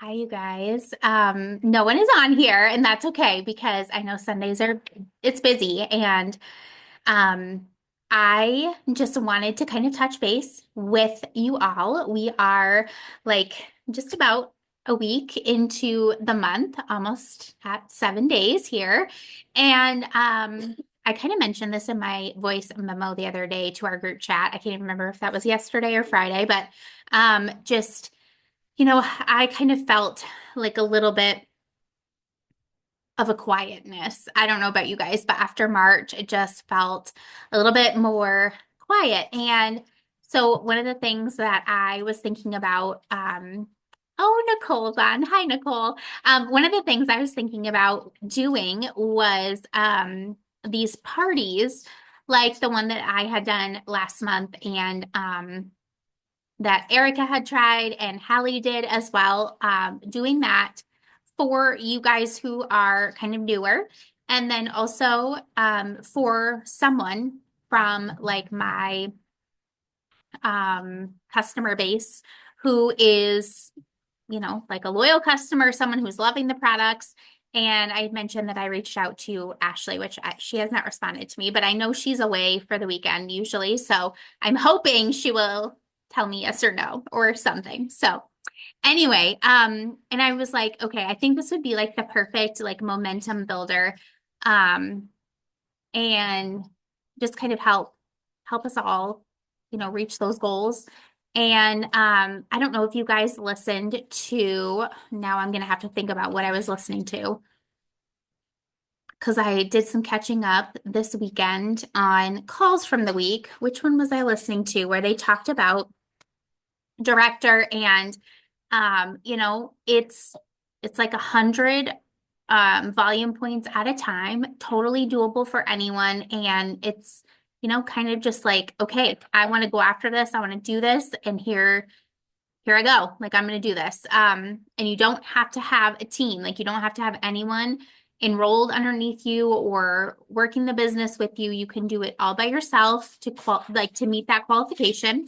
Hi, you guys. No one is on here, and that's okay because I know Sundays it's busy, and um, I just wanted to kind of touch base with you all. We are like just about a week into the month, almost at 7 days here, and I kind of mentioned this in my voice memo the other day to our group chat. I can't even remember if that was yesterday or Friday, but just. I kind of felt like a little bit of a quietness. I don't know about you guys, but after March, it just felt a little bit more quiet. And so one of the things that I was thinking about, oh, Nicole's on. Hi, Nicole. One of the things I was thinking about doing was these parties, like the one that I had done last month, and that Erica had tried and Hallie did as well, doing that for you guys who are kind of newer. And then also for someone from like my customer base who is, like a loyal customer, someone who's loving the products. And I mentioned that I reached out to Ashley, which she has not responded to me, but I know she's away for the weekend usually. So I'm hoping she will tell me yes or no or something. So anyway, and I was like, okay, I think this would be like the perfect like momentum builder, um, and just kind of help us all, reach those goals. And I don't know if you guys listened to, now I'm gonna have to think about what I was listening to because I did some catching up this weekend on calls from the week. Which one was I listening to where they talked about director and it's like 100 volume points at a time, totally doable for anyone. And it's, kind of just like, okay, I want to go after this, I want to do this, and here I go. Like I'm going to do this. And you don't have to have a team. Like you don't have to have anyone enrolled underneath you or working the business with you. You can do it all by yourself to meet that qualification.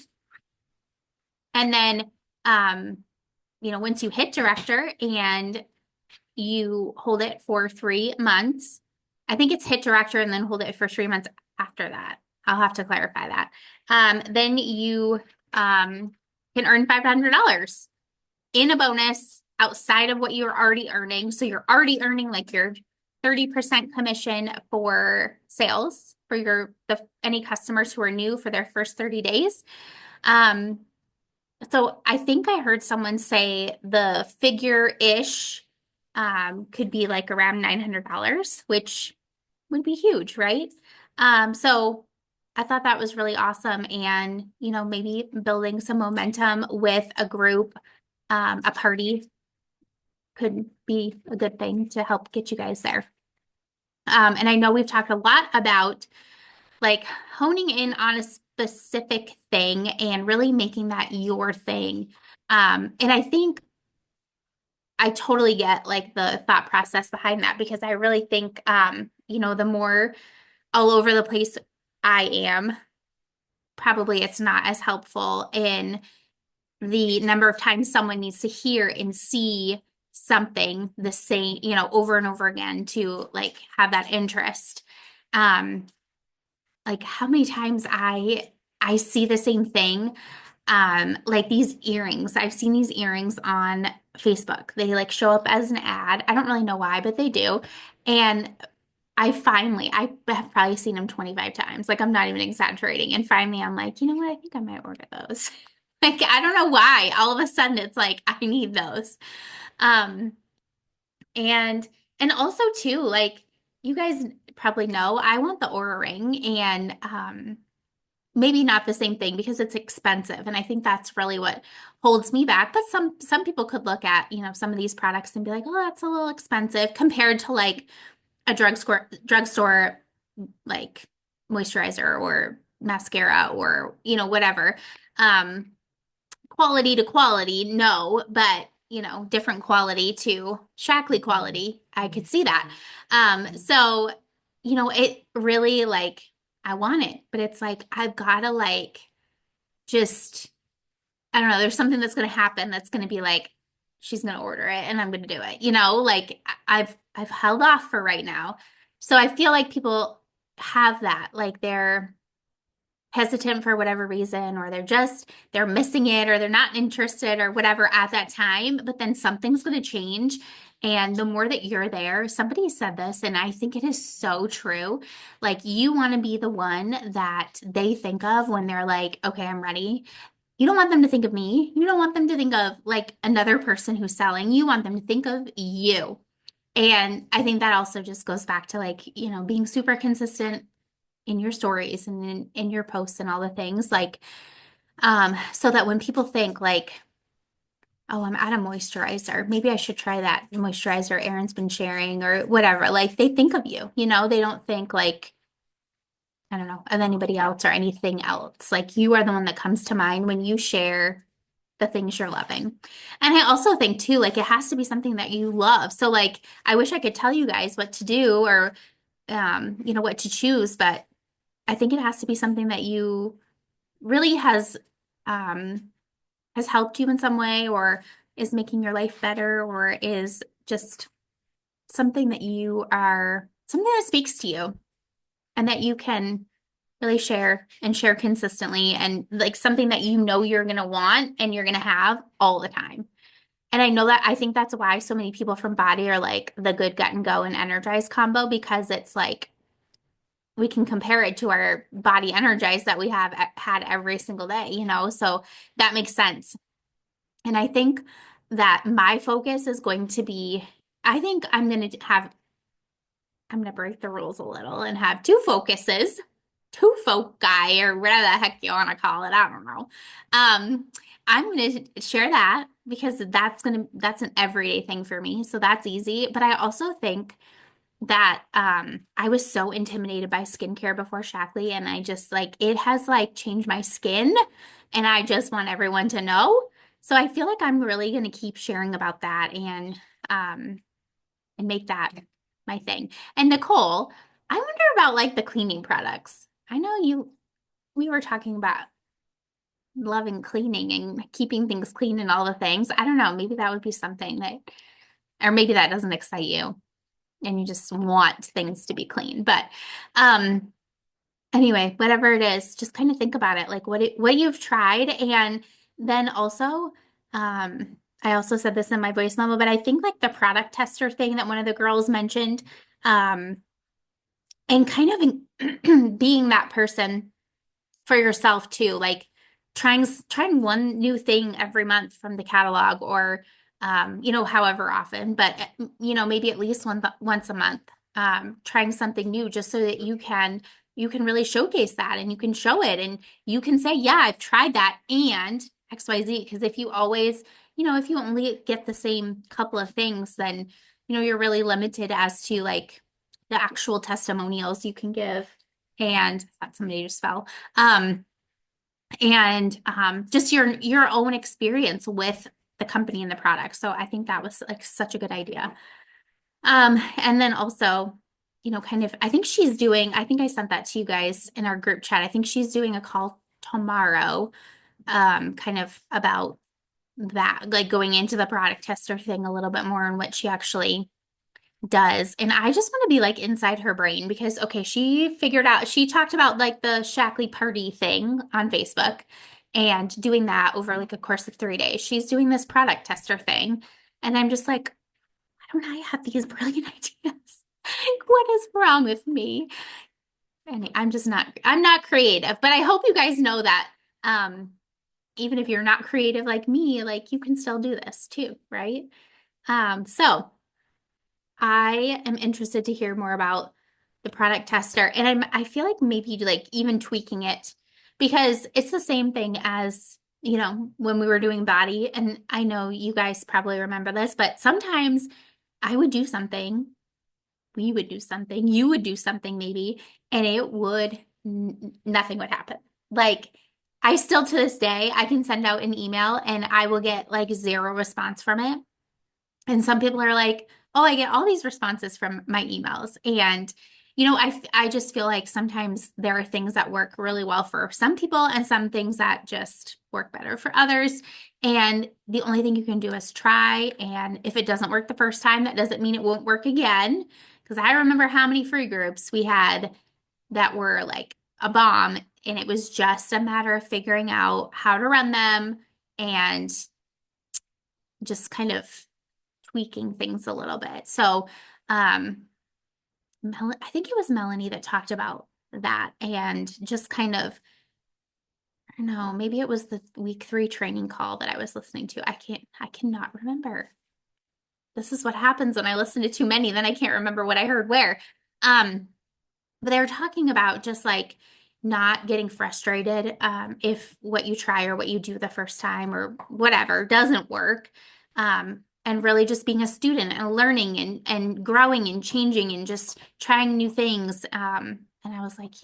And then once you hit director and you hold it for 3 months, I think it's hit director and then hold it for 3 months after that. I'll have to clarify that. Then you can earn $500 in a bonus outside of what you're already earning. So you're already earning like your 30% commission for sales for any customers who are new for their first 30 days. Um, so I think I heard someone say the figure-ish could be like around $900, which would be huge, right? So I thought that was really awesome. And, maybe building some momentum with a group, a party could be a good thing to help get you guys there. And I know we've talked a lot about like honing in on a specific thing and really making that your thing. And I think I totally get like the thought process behind that because I really think, the more all over the place I am, probably it's not as helpful in the number of times someone needs to hear and see something the same, over and over again to like have that interest. Um, like how many times I see the same thing. Like these earrings. I've seen these earrings on Facebook. They like show up as an ad. I don't really know why, but they do. And I have probably seen them 25 times. Like I'm not even exaggerating. And finally I'm like, you know what? I think I might order those. Like I don't know why. All of a sudden it's like I need those. Um, and and also too, like you guys probably know, I want the Aura ring and maybe not the same thing because it's expensive. And I think that's really what holds me back. But some people could look at, some of these products and be like, oh, that's a little expensive compared to like a drugstore like moisturizer or mascara or, whatever. Um, Quality to quality, no, but different quality to Shaklee quality. I could see that. So, it really like I want it, but it's like I've gotta like just I don't know, there's something that's gonna happen that's gonna be like, she's gonna order it and I'm gonna do it. Like I've held off for right now. So I feel like people have that, like they're hesitant for whatever reason, or they're missing it, or they're not interested or whatever at that time, but then something's going to change. And the more that you're there, somebody said this, and I think it is so true. Like you want to be the one that they think of when they're like, okay, I'm ready. You don't want them to think of me. You don't want them to think of like another person who's selling. You want them to think of you. And I think that also just goes back to like, being super consistent in your stories and in your posts and all the things like so that when people think like, oh, I'm out of moisturizer, maybe I should try that moisturizer Erin's been sharing or whatever, like they think of you, they don't think like, I don't know, of anybody else or anything else. Like you are the one that comes to mind when you share the things you're loving. And I also think too, like it has to be something that you love. So like I wish I could tell you guys what to do or what to choose, but I think it has to be something that you really um has helped you in some way or is making your life better or is just something that speaks to you and that you can really share and share consistently and like something that you're going to want and you're going to have all the time. And I think that's why so many people from Body are like the good gut and go and energize combo because it's like we can compare it to our body energize that we have had every single day, so that makes sense. And I think that my focus is going to be, I think I'm going to break the rules a little and have two focuses, two foci, or whatever the heck you want to call it. I don't know. I'm going to share that because that's an everyday thing for me. So that's easy. But I also think that I was so intimidated by skincare before Shaklee, and I just like it has like changed my skin, and I just want everyone to know. So I feel like I'm really going to keep sharing about that and make that my thing. And Nicole, I wonder about like the cleaning products. I know we were talking about loving cleaning and keeping things clean and all the things. I don't know, maybe that would be something that, or maybe that doesn't excite you and you just want things to be clean. But anyway, whatever it is, just kind of think about it, like what you've tried. And then also, I also said this in my voice memo, but I think like the product tester thing that one of the girls mentioned, um, and kind of being that person for yourself too, like trying one new thing every month from the catalog or however often, but maybe at least once a month, trying something new just so that you can really showcase that and you can show it and you can say, yeah, I've tried that and XYZ. Because if you always, if you only get the same couple of things, then you're really limited as to like the actual testimonials you can give. And I thought somebody just fell. And just your own experience with the company and the product. So I think that was like such a good idea. And then also, kind of, I think I think I sent that to you guys in our group chat. I think she's doing a call tomorrow, kind of about that, like going into the product tester thing a little bit more and what she actually does. And I just want to be like inside her brain because, okay, she talked about like the Shaklee party thing on Facebook and doing that over like a course of 3 days. She's doing this product tester thing. And I'm just like, why don't I have these brilliant ideas? What is wrong with me? And I'm not creative, but I hope you guys know that, even if you're not creative like me, like you can still do this too, right? So I am interested to hear more about the product tester, and I feel like maybe like even tweaking it because it's the same thing as, when we were doing Body. And I know you guys probably remember this, but sometimes I would do something, we would do something, you would do something maybe, and nothing would happen. Like I still to this day, I can send out an email and I will get like zero response from it. And some people are like, oh, I get all these responses from my emails. And I just feel like sometimes there are things that work really well for some people and some things that just work better for others. And the only thing you can do is try. And if it doesn't work the first time, that doesn't mean it won't work again. Because I remember how many free groups we had that were like a bomb, and it was just a matter of figuring out how to run them and just kind of tweaking things a little bit. So, um, I think it was Melanie that talked about that and just kind of, I don't know, maybe it was the week 3 training call that I was listening to. I cannot remember. This is what happens when I listen to too many, then I can't remember what I heard where. Um, but they were talking about just like not getting frustrated if what you try or what you do the first time or whatever doesn't work. And really just being a student and learning and growing and changing and just trying new things. And I was like,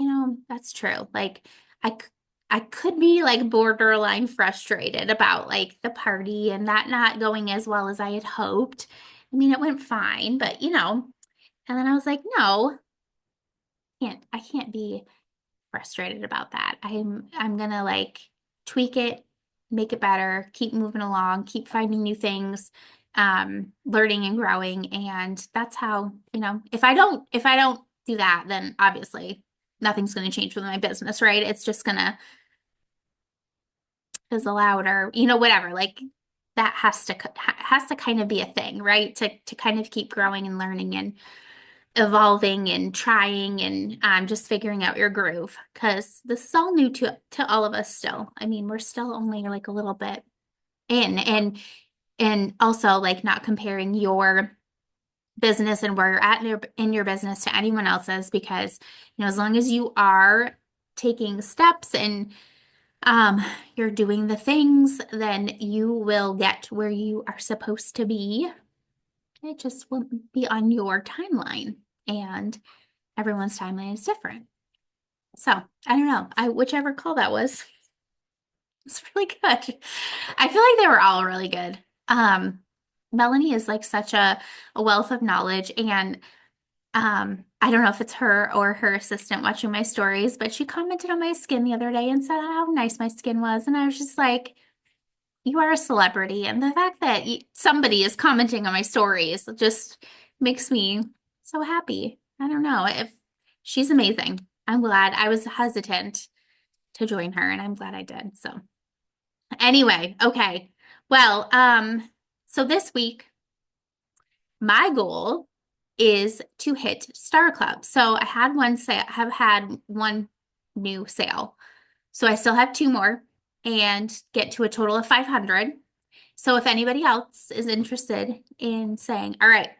that's true. Like I could be like borderline frustrated about like the party and that not going as well as I had hoped. I mean, it went fine, but and then I was like, no, I can't be frustrated about that. I'm gonna like tweak it, make it better, keep moving along, keep finding new things, learning and growing. And that's how, if I don't do that, then obviously nothing's gonna change with my business, right? It's just gonna fizzle out or, whatever. Like that has to kind of be a thing, right? To kind of keep growing and learning and evolving and trying and just figuring out your groove because this is all new to all of us still. I mean, we're still only like a little bit in and also like not comparing your business and where you're at in your business to anyone else's because as long as you are taking steps and um you're doing the things, then you will get where you are supposed to be. It just won't be on your timeline. And everyone's timeline is different. So I don't know. Whichever call that was, it's really good. I feel like they were all really good. Um, Melanie is like such a wealth of knowledge, and I don't know if it's her or her assistant watching my stories, but she commented on my skin the other day and said how nice my skin was, and I was just like, you are a celebrity, and the fact that somebody is commenting on my stories just makes me so happy. I don't know if she's amazing. I'm glad. I was hesitant to join her, and I'm glad I did. So anyway, okay. Well, so this week my goal is to hit Star Club. So I had one sale, have had one new sale. So I still have 2 more and get to a total of 500. So if anybody else is interested in saying, all right,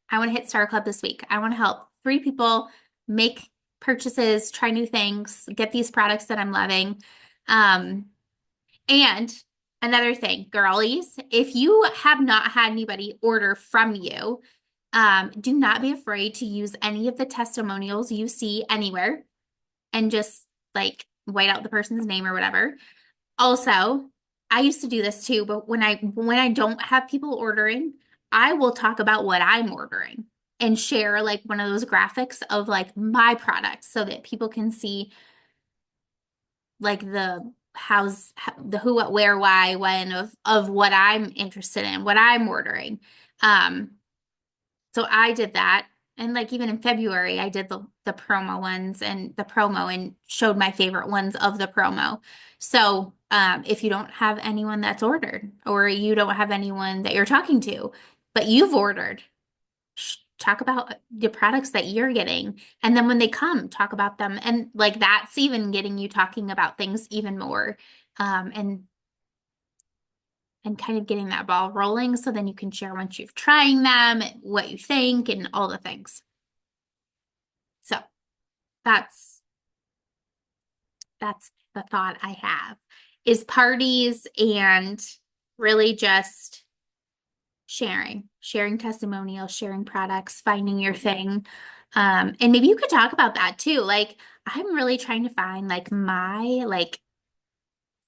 I want to hit Star Club this week. I want to help 3 people make purchases, try new things, get these products that I'm loving. And another thing, girlies, if you have not had anybody order from you, do not be afraid to use any of the testimonials you see anywhere and just like white out the person's name or whatever. Also, I used to do this too, but when I don't have people ordering, I will talk about what I'm ordering and share like one of those graphics of like my products so that people can see like the who, what, where, why, when of what I'm interested in, what I'm ordering. Um, so I did that. And like even in February, I did the promo ones and the promo and showed my favorite ones of the promo. So if you don't have anyone that's ordered or you don't have anyone that you're talking to, but you've ordered, talk about the products that you're getting. And then when they come, talk about them. And like that's even getting you talking about things even more. And kind of getting that ball rolling so then you can share once you've trying them, what you think, and all the things. So that's the thought I have is parties and really just sharing testimonials, sharing products, finding your thing. And maybe you could talk about that too. Like I'm really trying to find like my like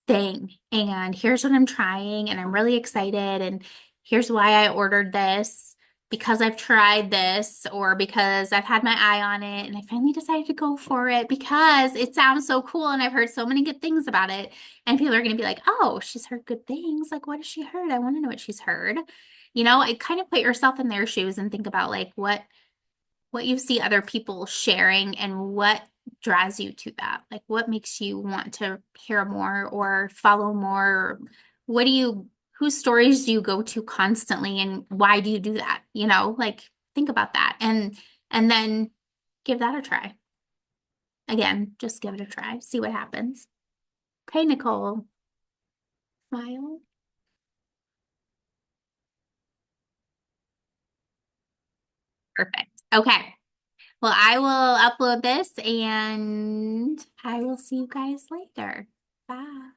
thing and here's what I'm trying and I'm really excited and here's why I ordered this because I've tried this or because I've had my eye on it and I finally decided to go for it because it sounds so cool and I've heard so many good things about it. And people are going to be like, oh, she's heard good things. Like, what has she heard? I want to know what she's heard. I kind of put yourself in their shoes and think about like what you see other people sharing and what draws you to that. Like what makes you want to hear more or follow more? Or whose stories do you go to constantly and why do you do that? Like think about that and then give that a try. Again, just give it a try. See what happens. Okay, Nicole. Smile. Perfect. Okay. Well, I will upload this and I will see you guys later. Bye.